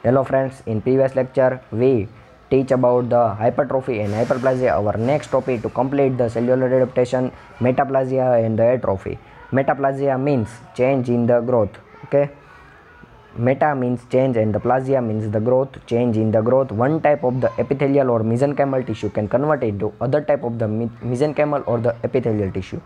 Hello friends, in previous lecture we teach about the hypertrophy and hyperplasia. Our next topic to complete the cellular adaptation, metaplasia and the atrophy. Metaplasia means change in the growth. Okay, meta means change and the plasia means the growth, change in the growth. One type of the epithelial or mesenchymal tissue can convert into other type of the mesenchymal or the epithelial tissue.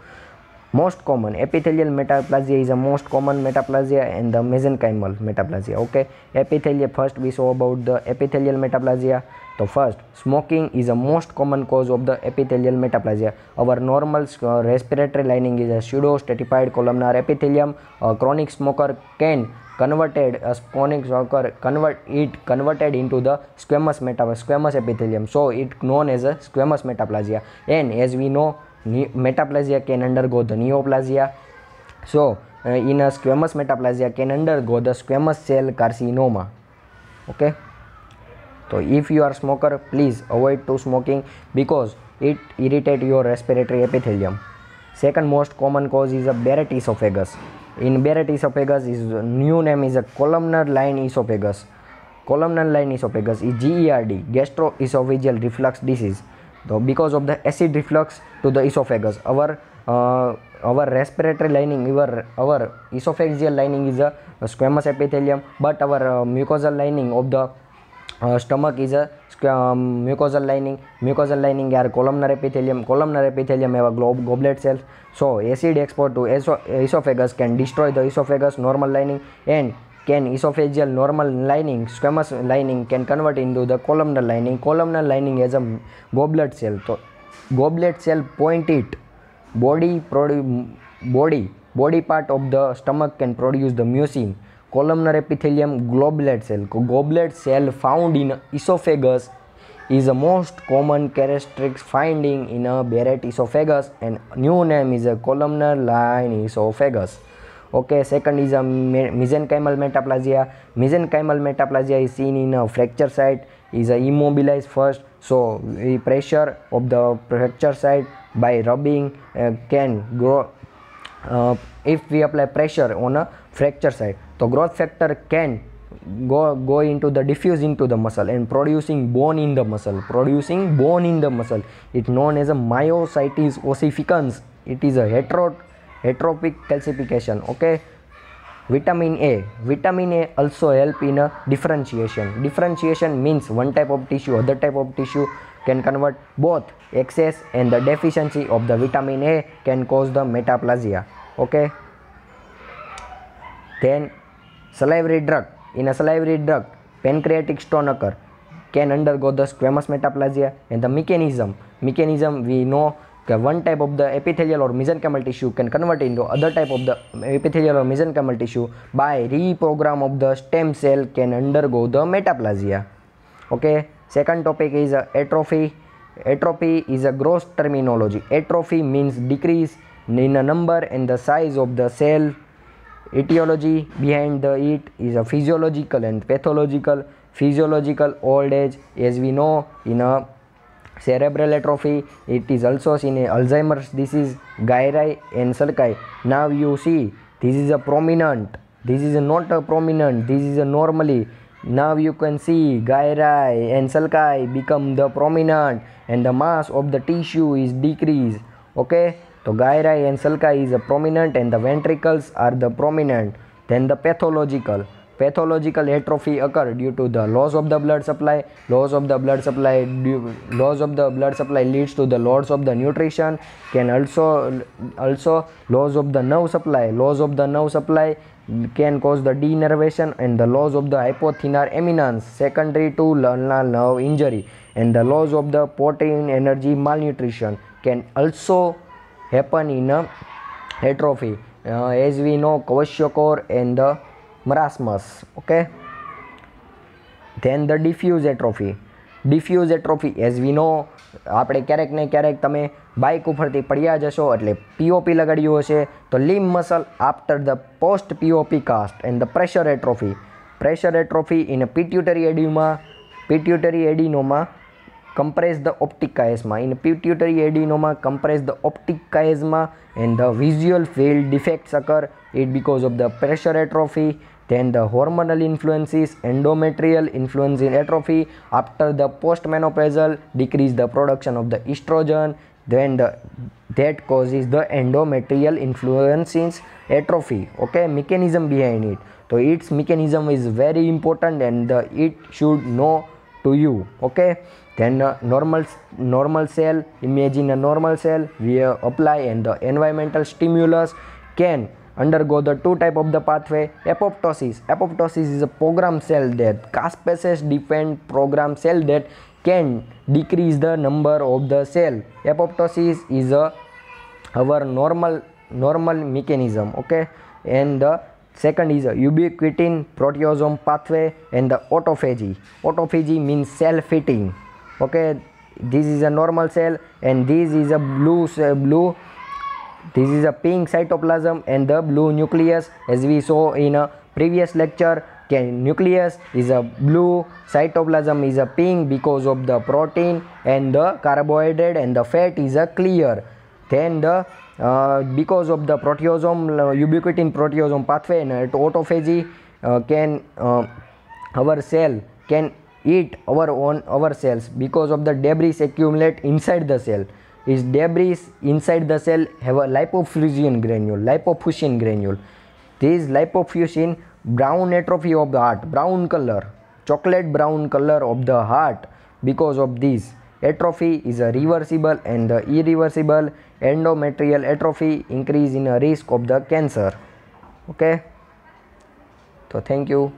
Most common epithelial metaplasia is a most common metaplasia and the mesenchymal metaplasia. Okay, epithelial, first we saw about the epithelial metaplasia. So first, smoking is a most common cause of the epithelial metaplasia. Our normal respiratory lining is a pseudo stratified columnar epithelium. A chronic smoker can converted into the squamous epithelium, so it known as a squamous metaplasia. And as we know, metaplasia can undergo the neoplasia. So in a squamous metaplasia can undergo the squamous cell carcinoma. Okay, so if you are smoker, please avoid to smoking because it irritate your respiratory epithelium. Second most common cause is a Barrett esophagus. In Barrett esophagus, is new name is a columnar line esophagus. Columnar line esophagus is GERD, gastroesophageal reflux disease. So because of the acid reflux to the esophagus, our respiratory lining, our esophageal lining is a squamous epithelium, but our mucosal lining of the stomach is a mucosal lining. Mucosal lining are columnar epithelium have a goblet cells. So acid export to esophagus can destroy the esophagus normal lining, and can esophageal normal lining, squamous lining can convert into the columnar lining. Columnar lining has a goblet cell. So goblet cell point it body part of the stomach can produce the mucin. Columnar epithelium goblet cell found in esophagus is the most common characteristic finding in a Barrett esophagus, and new name is a columnar line esophagus. Okay, second is a mesenchymal metaplasia. Mesenchymal metaplasia is seen in a fracture site, is a immobilized first. So the pressure of the fracture site by rubbing can grow. If we apply pressure on a fracture site, the growth factor can go into the diffuse into the muscle and producing bone in the muscle. It's known as a myositis ossificans. It is a heteropic calcification. Okay, vitamin A also help in a differentiation means one type of tissue other type of tissue can convert. Both excess and the deficiency of the vitamin A can cause the metaplasia. Okay, then salivary duct. In a salivary duct, pancreatic stone occur, can undergo the squamous metaplasia. And the mechanism we know that one type of the epithelial or mesenchymal tissue can convert into other type of the epithelial or mesenchymal tissue by reprogram of the stem cell can undergo the metaplasia. Okay, second topic is atrophy. Atrophy is a gross terminology. Atrophy means decrease in the number and the size of the cell. Etiology behind it is a physiological and pathological. Physiological, old age, as we know, in a cerebral atrophy. It is also seen in Alzheimer's disease, gyri and sulci. Now you see this is a prominent, this is not a prominent, this is a normally. Now you can see gyri and sulci become the prominent and the mass of the tissue is decreased. Okay, so gyri and sulci is a prominent and the ventricles are the prominent. Then the pathological atrophy occur due to the loss of the blood supply. Loss of the blood supply leads to the loss of the nutrition. Can also loss of the nerve supply can cause the denervation and the loss of the hypothenar eminence secondary to ulnar nerve injury. And the loss of the protein energy malnutrition can also happen in a atrophy, as we know, kwashiorkor and the marasmus. Okay, then the diffuse atrophy, as we know, આપણે ક્યારેક ને ક્યારેક તમે bike ઉપરથી પડ્યા જશો એટલે POP લગાડ્યું હશે તો limb muscle after the post POP cast. And the pressure atrophy in a pituitary adenoma compress the optic chiasma. In pituitary adenoma compress the optic chiasma and the visual field defects occur it because of the pressure atrophy. Then the hormonal influences, endometrial influence in atrophy. After the postmenopausal decrease the production of the estrogen, then that causes the endometrial influence in atrophy. Okay, mechanism behind it. So its mechanism is very important and it should know to you. Okay, then normal cell, imagine a normal cell, we apply and the environmental stimulus can undergo the two type of the pathway. Apoptosis is a program cell that caspase dependent program cell that can decrease the number of the cell. Apoptosis is our normal mechanism. Okay, and the second is a ubiquitin proteasome pathway and the autophagy means cell fitting. Okay, this is a normal cell and this is a blue, this is a pink cytoplasm and the blue nucleus, as we saw in a previous lecture. Nucleus is a blue, cytoplasm is a pink because of the protein and the carbohydrate, and the fat is a clear. Then the because of the proteasome, ubiquitin proteasome pathway and autophagy, our cell can eat our cells because of the debris accumulate inside the cell. Is debris inside the cell have a lipofuscin granule. This lipofuscin brown atrophy of the heart, brown color, chocolate brown color of the heart. Because of this atrophy is a reversible and the irreversible. Endometrial atrophy increase in a risk of the cancer. Okay, so thank you.